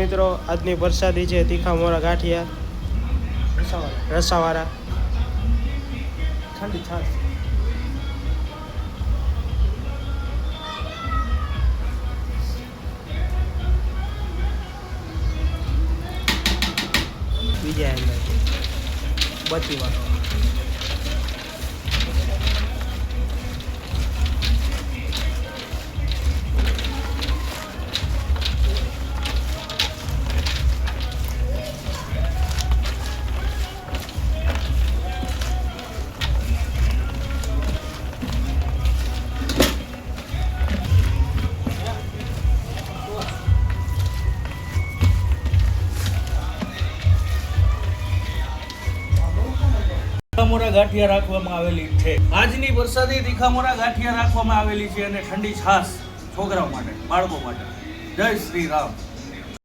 મિત્રો આજની પ્રસાદી છે તીખા મોરા ગાંઠિયા રસાવાળા ઠંડી છાશ બીજા અંદર બત્તીમાં મોરા ગાંઠિયા રાખવામાં આવેલી છે આજની વરસાદી તીખામોરા ગાંઠિયા રાખવામાં આવેલી છે અને ઠંડી છાશ છોકરાઓ માટે બાળકો માટે જય શ્રી રામ।